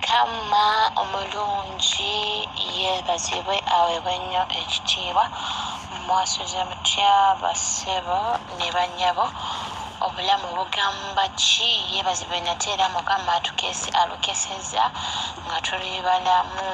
Mukama omulungi yeebazibwe aweebwe nnyo ekitiibwa. Mwasuze mutya bassebo ne bannyabo, obulamu bugamba ki? Yeebazibwe nate era Mukama alukesezza nga tuli balamu.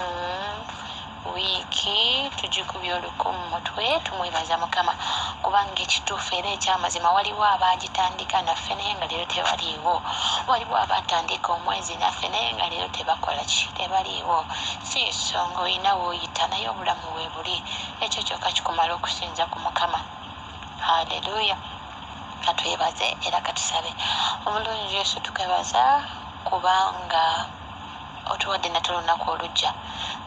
Wiiki tugikubye oluku mu mutwe, tumwebaza Mukama kubanga ekituufu era ekyamazima waliwo abaagitandika naffe naye nga leero tebaliiwo. Waliwo abatandika omwezi naffe naye nga leero tebakola ki, tebaliiwo. Si nsonga olina w'oyita naye obulamu we buli. Ekyo kyokka kikumala okusinza ku Mukama. Haleluya. Katwebaze era katusabe. Omulungi Yesu tukwebaza kubanga otuwadde nate olunaku olujja.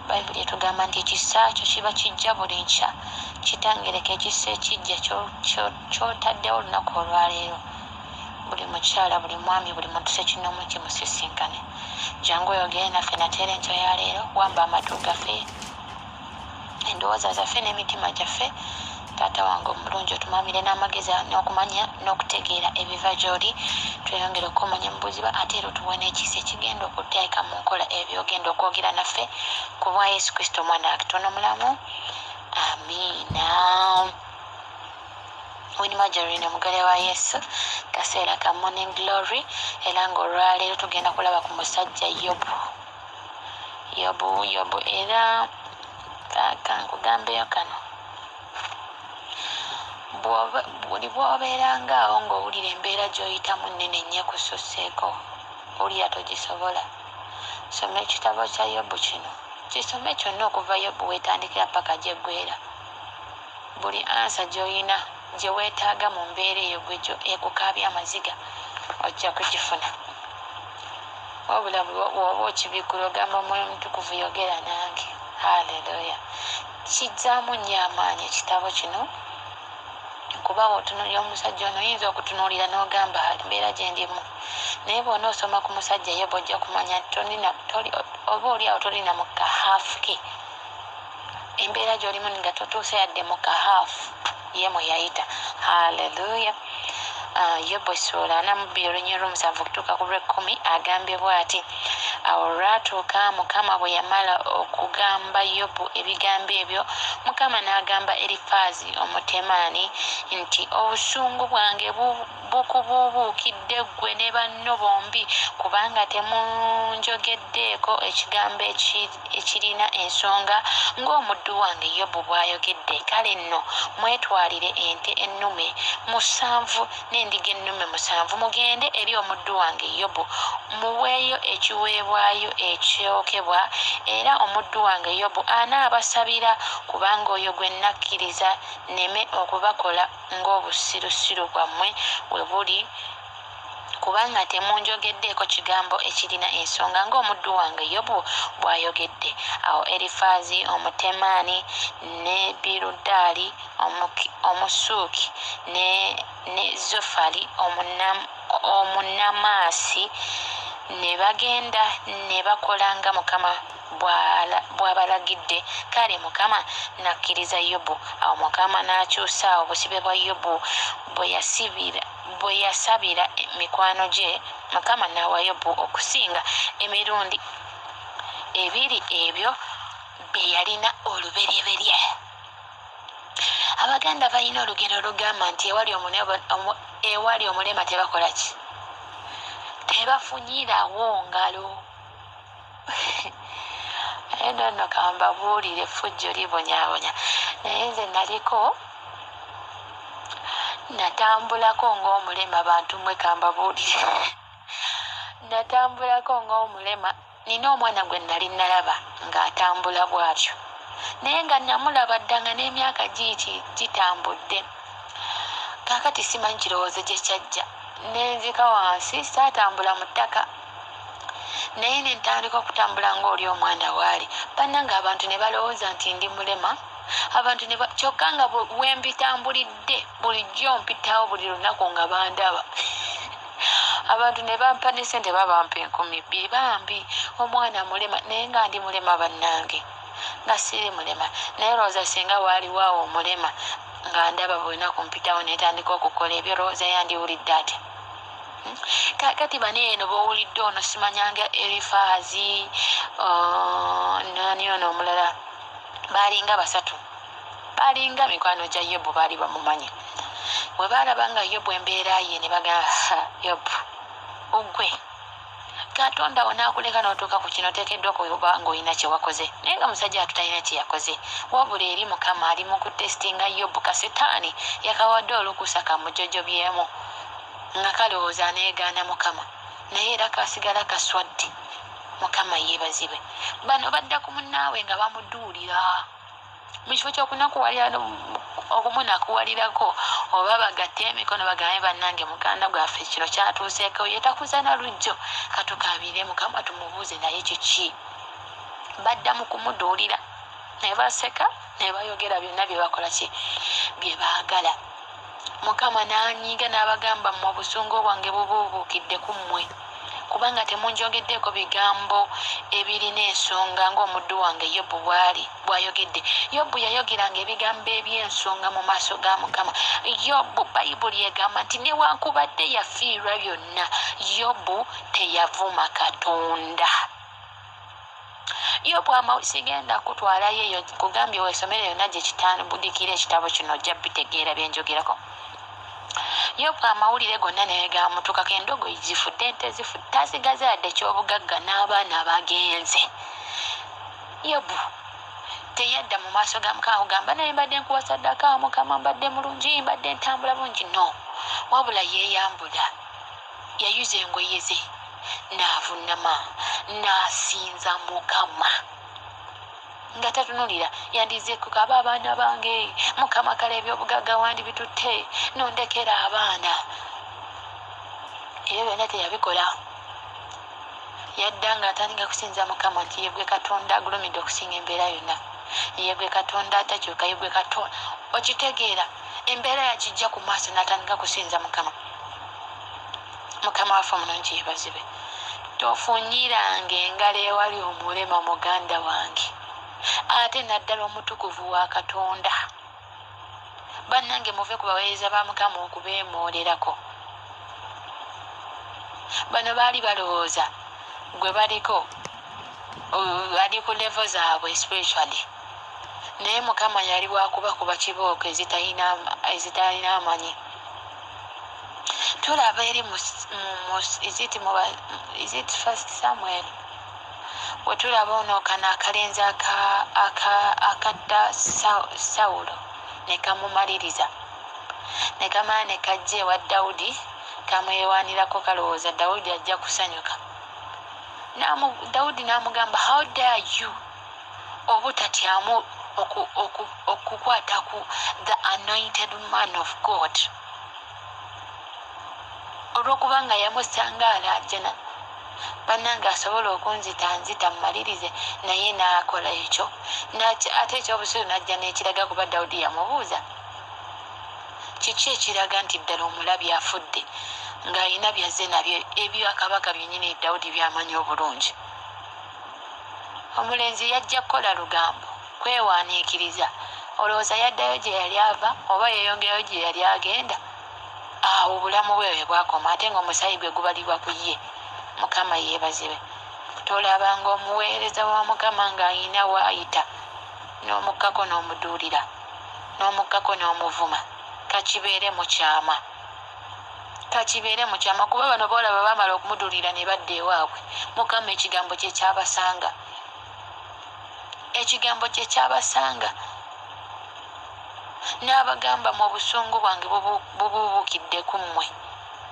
Bayibuli etugamba nti ekisa kyo kiba kijja buli nkya. Kitangereka ekisa ekijja ky'otaddewo olunaku olwaleero. Buli mukyala, buli mwami, buli muntu sekinomu kimusisinkane. Jangu oyogere naffe nate era enkya ya leero. Wamba amatu gaffe, endowooza zaffe n'emitima gyaffe. Taata wange omulungi otumamire n'amagezi n'okumanya n'okutegeera ebiva gy'oli. Tweyongere okumanya mubuziba ate era otuwe n'ekisa ekigenda okuteeka mu nkola ebyogenda okwogera naffe ku bwa Yesu Kristo omwana wakitono omulamu. Amiina. Winnie Marjorie ne mugale wa Yesu, kaseera ka morning glory, era ng'olwaleero tugenda kulaba ku musajja Yobu era kankugambeyo kano. Buli bw'obeerangaawo ng'owulira embeera gy'oyitamu nnene nnyo ekususseeko, owulira togisobola, soma ekitabo kya Yobu kino. Kisome kyonna okuva Yobu weetandikira paka gyeggwera. Buli ansa gy'oyina gye weetaaga mu mbeera eyo gwegyo ekukaabya amaziga ojja kugifuna. Wabula bw'oba okibikkula ogamba Omwoyo Mutukuvu yogera nange. Haleluya. Kizzaamu nnyo amaanyi ekitabo kino kuba bw'otunuulira omusajja ono oyinza okutunuulira n'ogamba embeera gye ndimu, naye bw'onoosoma ku musajja Yobu ojja kumanya oba oliawo tolina mu kahaafu ke. Embeera gy'olimu nga totuuse yadde mu kahaafu ye mwe yayita. Haleluya. Yobu essuula 42 olunyiriri lw'omusanvu okutuuka ku lw'ekkumi agambye bw'ati: awo olwatuuka Mukama bwe yamala okugamba Yobu ebigambo ebyo, Mukama n'agamba Erifaazi Omutemaani nti, obusungu bwange bukubuubuukidde ggwe ne banno bombi, kubanga temunjogeddeeko ekigambo ekirina ensonga ng'omuddu wange Yobu bw'ayogedde. Kale nno mwetwalire ente ennume 7 n'endiga ennume 7, mugende eri omuddu wange Yobu muweeyo ekiweebwayo ekyokebwa, era omuddu wange Yobu anaabasabira, kubanga oyo gwe nakkiriza nneme okubakola ng'obusirusiru bwammwe bwe buli, kubanga temunjogeddeeko kigambo ekirina ensonga ng'omuddu wange Yobu bw'ayogedde. Awo Erifaazi Omutemaani ne Birudaali Omusuuki ne Zofali Omunnamaasi ne bagenda ne bakola nga Mukama bw'abalagidde. Kale Mukama n'akkiriza Yobu. Awo Mukama n'akyusa obusibe bwa Yobu bwe yasabira mikwano gye. Mukama n'awa Yobu okusinga emirundi 2 ebyo bye yalina olubereberye. Abaganda balina olugero olugamba nti ewali omulema tebakola ki? Tebafunyirawo ngalo. Naye nno kambabuulire effujjo libonyaabonya. Naye nze natambulako ng'omulema, bantu mmwe kambabuulire. Natambulako ng'omulema. Nina omwana gwe nali nalaba ng'atambula bw'atyo, naye nga namulaba ddanga n'emyaka gitambudde. Kaakati simanyi kirowoozo gye kyajja, nenzika wansi, saatambula mu ttaka, naye ne ntandika okutambula ng'oli omwana waali. Bannange abantu ne balowooza nti ndi mulema. Abantu kyokka nga we mbitambulidde bulijjo mpitawo buli lunaku nga bandaba. Abantu ne bampa ne ssente babampa 10,000 bambi omwana mulema, naye nga ndi mulema bannange, nga siri mulema. Naye lowooza singa waaliwo awo omulema nga ndaba buli lunaku mpitawo netandika okukola ebyo, lowooza yandiwulidde ati. Kati bane eno bowulidde ono simanyanga Erifaazi nani ono omulala balinga basatu balinga mikwano gya Yobu baali bamumanyi bwe baalaba nga Yobu embeera ye ne bagamba Yobu ugwe Katonda onaakuleka n'otuuka ku kino oteekeddwa kuba ng'olina kye wakoze naye nga musajja atutalina kye yakoze wabula eri Mukama ali mu kutesitinga Yobu kasitaani yakawadde olukusa kamujojobyemu nga kalowooza aneegaana Mukama naye era kasigala kaswadde Mukama yeebazibwe bano badda ku munnaawe nga bamuduulira mu kifo ky'okunakuwalira okumunakuwalirako oba bagatte emikono bagambe bannange muganda gwaffe kino kyatuuseeko yetakuza na lujjo katukaabire Mukama tumubuuze naye kiki badda mu kumuduulira ne baseka ne bayogera byonna bye bakola ki bye baagala Mukama n'anyiiga n'abagamba mu obusungu bwange bubuubuukidde ku mmwe kubanga temunjogeddeeko bigambo ebirina ensonga ng'omuddu wange Yobu bw'ayogedde Yobu yayogeranga ebigambo eby'ensonga mu maaso ga Mukama Yobu Bayibuli egamba nti newankubadde yafiirwa byonna Yobu teyavuma Katonda Yobu sigenda kutwalayo eyo kugambye weesomere yonna gye kitambudikira ekitabo kino ojja bitegeera bye njogerako Yobu amawulire gonna naye gamutukako endogoyi zifudde ente zifudde tasigaze yadde ekyobugagga n'abaana bagenze Yobu teyadda mu maaso ga Mukama kugamba naye mbadde nkuwa ssaddaaka Mukama mbadde mulungi mbadde ntambula bulungi no wabula yeeyambula yayuza engoye ze n'avunnama n'asinza Mukama nga tatunulira yandizeeko kaba abaana bange Mukama kale ebyobugagga wandi bitutte nondekera abaana ebyo byonna teyabikola yadda nga atandika kusinza Mukama nti ye gwe Katonda agulumidde okusinga embeera yonna ye gwe Katonda atakyuka ye gwe Katonda okitegeera embeera yakijja ku maaso n'atandika kusinza Mukama waffe omulungi yeebazibwe tofunyiranga engalo ewali omulema muganda wange ate naddala omutukuvu wa Katonda bannange muve ku baweereza ba Mukama okubeemoolerako bano baali balowooza gwe baliko bali ku levo zaabwe spiritually naye Mukama yali wakubakuba kibooko ezitalina amanyi tulaba eri is it first Samuel wetulaba ono kana akalenzi akadda Sawulo ne kamumaliriza ne kamala ne kajja ewa Dawudi kamwewaanirako kalowooza Dawudi ajja kusanyuka Dawudi n'amugamba how dare you obutatyamu okukwata ku the anointed man of God olw'okubanga yamusangaala ajjana bannange asobola okunzita mmalirize naye n'akola ekyo ate ekyobusiru n'ajja n'ekiraga kuba Dawudi yamubuuza kiki ekiraga nti ddala omulabi afudde ng'alina byazze nabyo ebyo akabaka byennyini Dawudi byamanyi obulungi omulenzi yajja kukola lugambo kwewaaniikiriza olowooza yaddayo gye yali ava oba yeeyongerayo gye yali agenda awo obulamu bwe bwakoma ate ng'omusaayi gwe gubalibwa ku ye Mukama yeebazibwe tolabanga omuweereza wa Mukama ng'ayina waayita n'omukkako n'omuduulira n'omukkako n'omuvuma kakibeere mu kyama kuba bano boolaba baamala okumuduulira ne badda ewaabwe Mukama ekigambo kye kyabasanga n'abagamba mu obusungu bwange bubuubukidde ku mmwe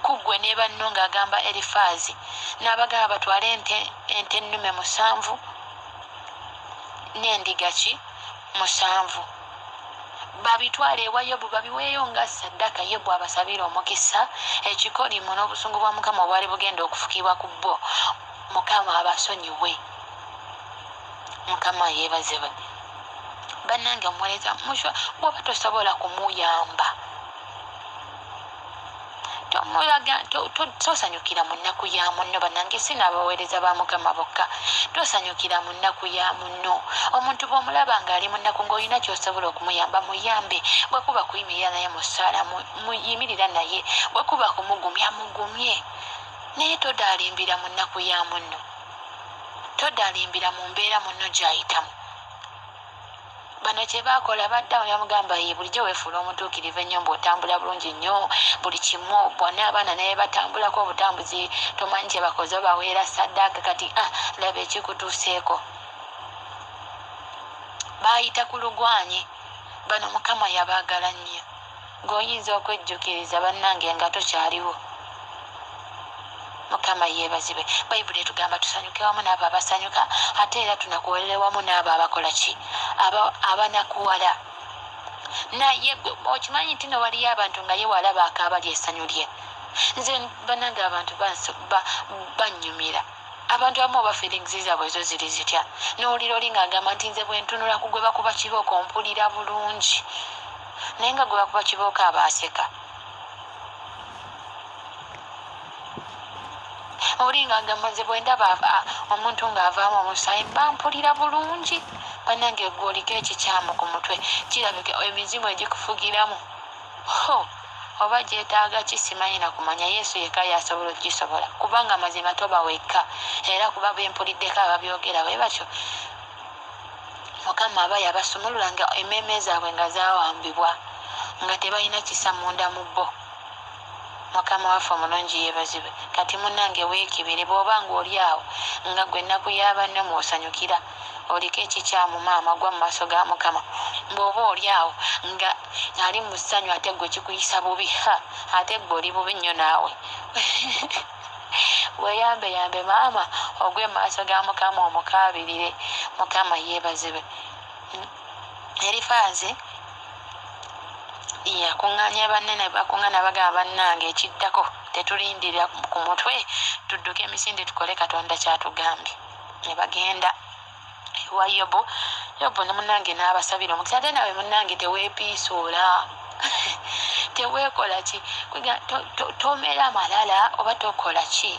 kuggwe ne banno ng'agamba Erifaazi n'abagamba batwale ente ennume 7 n'endiga 7 babitwale ewa Yobu babiweeyo nga ssaddaaka Yobu abasabira omukisa ekikolimo n'obusungu bwa Mukama obwali bugenda okufukibwa ku bo Mukama abasonyiwe Mukama yeebazibwe bannange omuweereza bw'oba tosobola kumuyamba mulaga tosanyukira mu nnaku ya munno bannange sinaabaweereza ba mukama bokka tosanyukira mu nnaku ya munno omuntu bw'omulaba ng'ali mu nnaku ng'olina ky'osobola okumuyamba muyambe bwekuba kuyimirira naye mu ssaala muyimirira naye bwekuba kumugumya mugumye naye todalimbira mu nnaku ya munno todalimbira mu mbeera munno gy'ayitamu bano kye baakola baddawo yamugamba ye bulijjo weefuula omutuukirivu ennyo mbuotambula bulungi nnyo buli kimu bonna abaana naye batambulako obutambuzi tomanyi kye bakoze baweera saddaaka kati laba ekikutuuseeko baayita ku lugwanyi bano mukama yabaagala nnyo ng'oyinza okwejjukiriza bannange nga tokyaliwo mukama yeebazibwe bayibuli etugamba tusanyuke wamu n'abo abasanyuka ate era tunakuwolere wamu n'abo abakola ki abanakuwala naye okimanyi nti no waliyo abantu nga ye walaba akaabali essanyu lye nze bannange abantu bannyumira abantu abamu oba feelings zaabwe ezo ziri zitya n'owulira oli ng'agamba nti nze bwe ntunula ku gwe bakuba kibooko mpulira bulungi naye nga gwe bakuba kibooko abaaseka oli ng'agamba nze bwe ndaba omuntu ng'avaamu omusaayi bampulira bulungi bannange gwe oliko ekikyamu ku mutwe kirabika emizimu egikufugiramu oba gyetaaga kisimanyi na kumanya yesu yekka yasobola okugisobola kubanga mazima toba wekka era kuba bempuliddeko ababyogera bwe batyo mukama aba yabasumulula nga emmeeme zaabwe nga zaawambibwa nga tebalina kisa munda mu bo mukama waffe omulungi yeebazibwe kati munnange weekibire bw'oba ng'oli awo nga gwe ennaku y'abanne mw'osanyukira oliko ekikyamu maama gwa mu maaso ga mukama bw'oba oli awo nga ali mu ssanyu ate gwe kikuyisa bubi ate gwe oli bubi nnyo naawe weeyambeyambe maama ogwe mu maaso ga mukama omukaabirire mukama yeebazibwe erifaazi yakuŋŋaanya bannene bakuŋŋaana bagamba bannange ekiddako tetulindira ku mutwe tudduke emisinde tukole katonda kyatugambye ne bagenda ewa yobu ne munnange n'abasabira omukisa ate nawe munnange teweepiisuula teweekola ki tomera malala oba tokola ki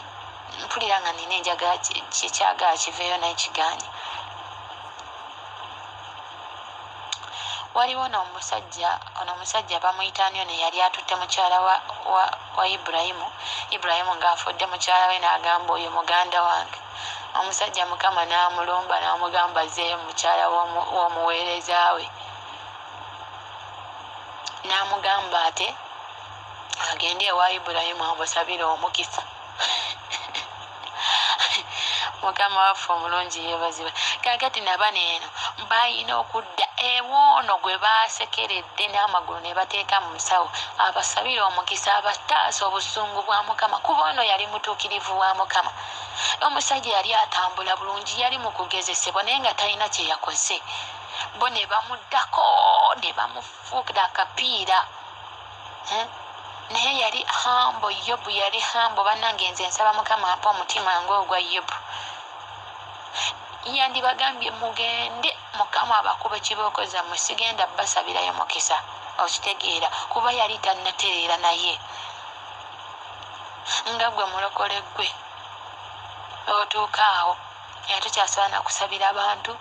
mpulira nga nina enjaga kikyagala kiveeyo naye kiganye waliwo n'omusajja bamuyitaanyo ne yali atutte mukyala wa ibulayimu ng'afudde mukyala we n'agamba oyo muganda wange omusajja mukama n'amulumba n'amugamba zeeyo mukyala w'omuweereza we n'amugamba ate agende ewa ibulayimu amusabire omukisa mukama waffe omulungi yeebazibwe kaakati nabano eno bayina okudda ewoono gwe baasekeredde n'amagulu ne bateeka mu nsawo abasabire omukisa abataasa obusungu bwa mukama kuba ono yali mutuukirivu wa mukama omusajja yali atambula bulungi yali mu kugezesebwa naye nga talina kye yakoze bo ne bamuddako ne bamufuukira akapiira naye yali hambo yobu yali hambo bannange nze nsaba mukama ampa omutima ng'ogwa yobu yandibagambye mugende mukama abakube kibooko zammwe sigenda basabirayo mukisa okitegeera kuba yali tannatereera naye nga gwe mulokole gwe otuuka awo era tokyasobola nakusabira abantu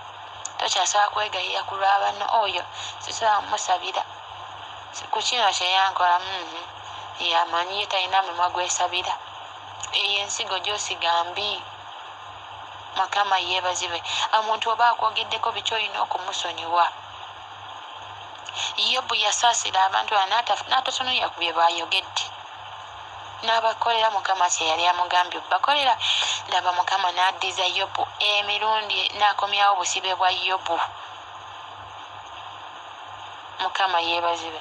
tokyasobola kwegayira ku lw'abanno oyo sisobola musabira ku kino kyeyankola yamanyi ye talina mumwa gwesabira eyo ensigo gyosiga mbi mukama yeebazibwe omuntu oba akwogeddeko bikyolina okumusonyiwa yobu yasaasira abantu n'atatonuya ku bye bayogedde n'abakolera mukama kye yali amugambye bakolera laba mukama n'addiza yobu emirundi n'akomyawo obusibe bwa yobu mukama yeebazibwe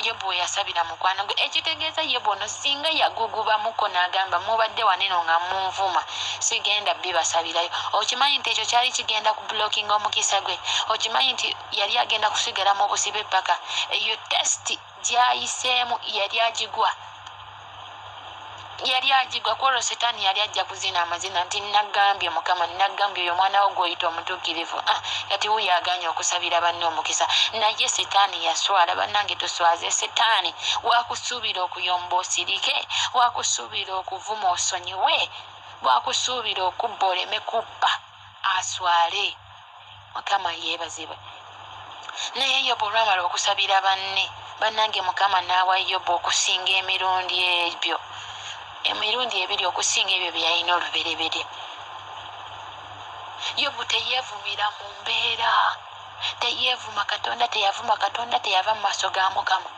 yobu we yasabira mukwano gwe ekitegeeza yobu ono singa yagugubamuko n'agamba mubadde waneno nga munvuma sigenda bibasabirayo okimanyi nti ekyo kyali kigenda ku blocking omukisa gwe okimanyi nti yali agenda kusigalamu obusibe paka eyo testi gyayiseemu yali agigwa yali agigwa kwolwo setaani yali ajja kuzina amazina nti nagambye mukama nagambye oyo omwana wo gw'oyita omutuukirivu kati wuyo aganye okusabira banne omukisa naye setaani yaswala bannange tuswaze setaani wakusuubira okuyomba osirike wakusuubira okuvuma osonyiwe wakusuubira okubba oleme kubba aswale mukama yeebazibwe naye yobu olwamala okusabira banne bannange mukama naawa yobu okusinga emirundi ebyo emirundi ebiri okusinga ebyo bye yalina olubereberye yobu teyeevumira mu mbeera teyeevuma katonda teyavuma katonda teyava mu maaso ga mukama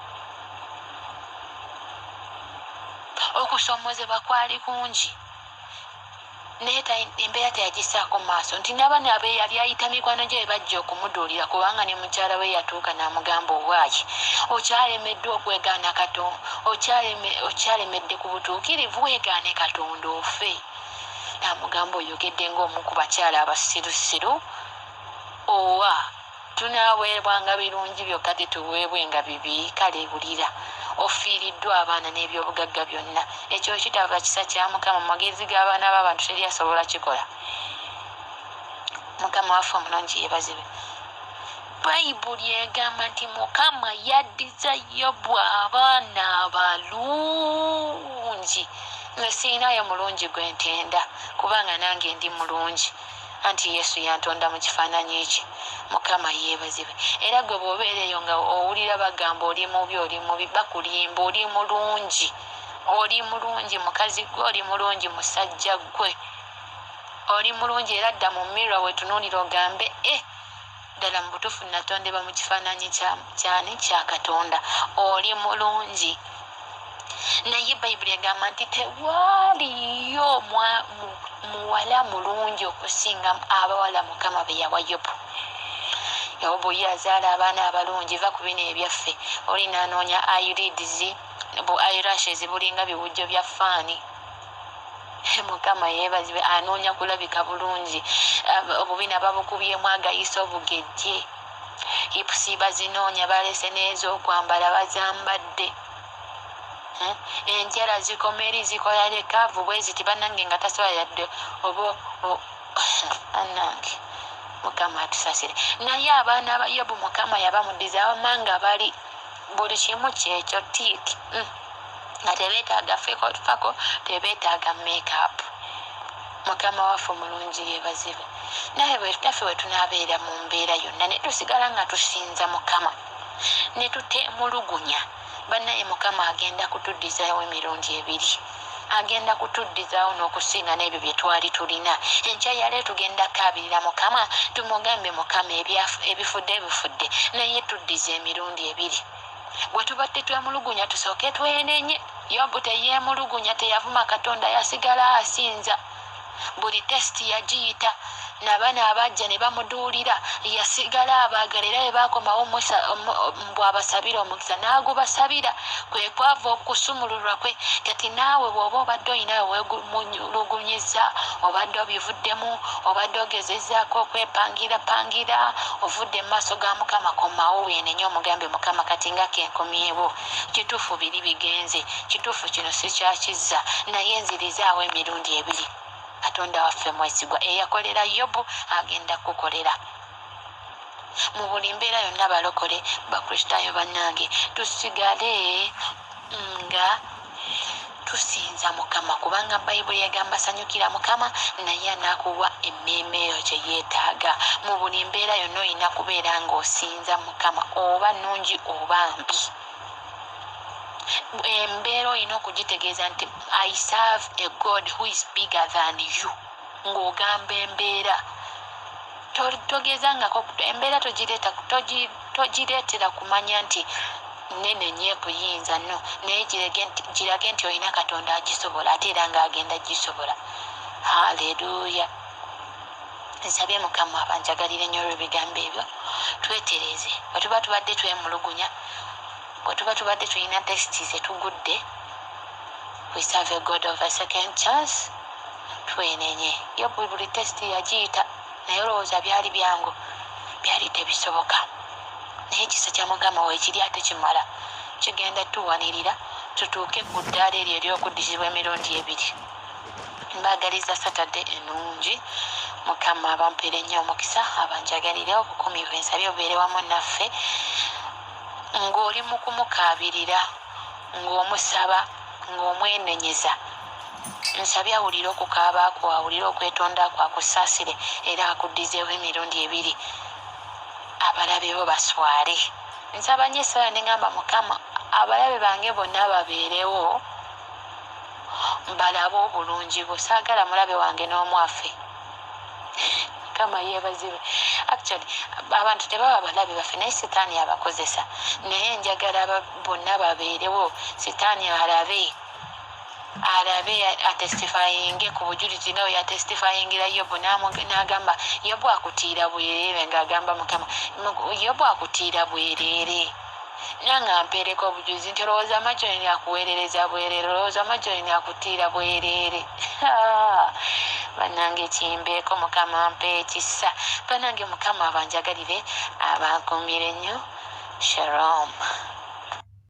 okusoomozebwa kwali kungi naye embeera teyagisaako mu maaso nti n'abaana abe yali ayita mikwano gye bajja okumuduulira kubanga ne mukyala we yatuuka n'amugamba owaayi okyalemeddwa okwegaana katonda okyalemedde ku butuukirivu weegaane katonda ofe n'amugamba oyogedde ng'omu ku bakyala abasirusiru owa tunaaweebwanga birungi byokka tetuweebwenga bibi kale wulira ofiiriddwa abaana n'ebyobugagga byonna ekyo kitava kisa kya mukama magezi g'abaana b'abantu teri asobola kikola mukama waffe omulungi yeebazibe bayibuli egamba nti mukama yaddiza yobu abaana abalungi nze siinayo mulungi gwe ntenda kubanga nange ndi mulungi anti yesu yantonda mu kifaananyi ki mukama yeebazibwe era gwe bw'obeereyo nga owulira bagamba oli mubi oli mubi bakulimba oli mulungi mukazi gwe oli mulungi musajja gwe oli mulungi era dda mu mirror wetunuulira ogambe ddala mu butuufu natondebwa mu kifaananyi kyani kya katonda oli mulungi naye bayibuli egamba nti tewaaliyo muwala mulungi okusinga abawala mukama be yawa yobu yobu yazaala abaana abalungi va ku bino ebyaffe oli naanoonya irids eyelashes bulinga biwujjo bya faani mukama yeebazibwe anoonya kulabika bulungi obubina babukubyemu agayisa obugejje hipusi bazinoonya balese n'ez'okwambala bazambadde enjala zikomeri zikola lekaavu bweziti bannange nga tasobola yadde oba annange mukama atusasire naye abaana ba yobu mukama yabamuddiza abamanga bali buli kimu kyekyo tiiti nga tebeetaaga fako tebeetaaga makeup mukama waffe omulungi yeebazibe naye naffe bwe tunaabeera mu mbeera yonna ne tusigala nga tusinza mukama ne tuteemulugunya bannaye mukama agenda kutuddizaawo emirundi ebiri agenda kutuddizaawo n'okusinga n'ebyo bye twali tulina enkya yale tugenda kaabirira mukama tumugambe mukama ebifudde naye tuddiza emirundi ebiri bwe tubadde twemulugunya tusooke twenenye yobu teyeemulugunya teyavuma katonda yasigala asinza buli tesiti yagiyita n'abaana abajja ne bamuduulira yasigala abaagala era bwe baakomawo bw'abasabira omukisa n'agubasabira kwe kwava okusumululwa kwe kati naawe bw'oba obadde olinawe weemulugunyiza obadde obivuddemu obadde ogezezzaako okwepangira ovudde mu maaso ga mukama komawo weenenye omugambe mukama kati nga kenkomyewo kituufu biri bigenze kituufu kino sikyakizza naye nzirizaawo emirundi ebiri katonda waffe mwesigwa eyakolera yobu agenda kukolera mu buli mbeera yonna balokole bakristaayo bannange tusigale nga tusinza mukama kubanga bayibuli egamba sanyukira mukama naye anaakuwa emmeeme eyo kye yeetaaga mu buli mbeera yonna olina kubeera ng'osinza mukama oba nnungi oba mbi embeera olina okugitegeeza nti I serve a God who is bigger than you ng'ogamba embeera togezangako embeera togireetera kumanya nti nene nyekuyinza no naye girage nti olina katonda agisobola ate era ng'agenda gisobola haleluya nsabye mukama abanjagalire nnyo olw'ebigambo ebyo twetereze bwe tuba tubadde twemulugunya bwe tuba tubadde tulina tesiti zetugudde we serve a God of a second chance twenenye yobu buli tesiti yagiyita naye olowooza byali byangu byali tebisoboka naye ekisa kya mugama weekiri ate kimala kigenda tuwanirira tutuuke ku ddaala eryo ery'okuddizibwa emirundi ebiri. Mbaagaliza Saturday ennungi. Mukama abampeera ennyo omukisa, abanjagalire, obukuumi bwensabye bubeere wamu naffe. Ng'oli mu kumukaabirira, ng'omusaba, ng'omwenenyeza, nsabye awulire okukaaba kwo, awulire okwetonda kwo, akusaasire era akuddizeewo emirundi ebiri. Abalabe bo baswale. Nsaba nnyo essaawa ne ngamba Mukama abalabe bange bonna babeerewo, mbalabe obulungi bwo, saagala mulabe wange n'omwafe. Mukama yeebazibwe. Actually abantu tebaba balabe baffe naye sitaani abakozesa, naye njagala bonna babeerewo, sitaani alabe atestifyinge ku bujulizi nga we yatestifyingira Yobu n'agamba Yobu akutiira bwereere, ng'agamba Mukama Yobu akutiira bwereere, nange ampeereko obujulizi nti olowooza amajoni akuweerereza bwereere, olowooza amajoni akutiira bwereere. Bannange kimbeeko, Mukama ampe ekisa. Bannange Mukama abanjagalire, abankuumire nnyo. Shalom.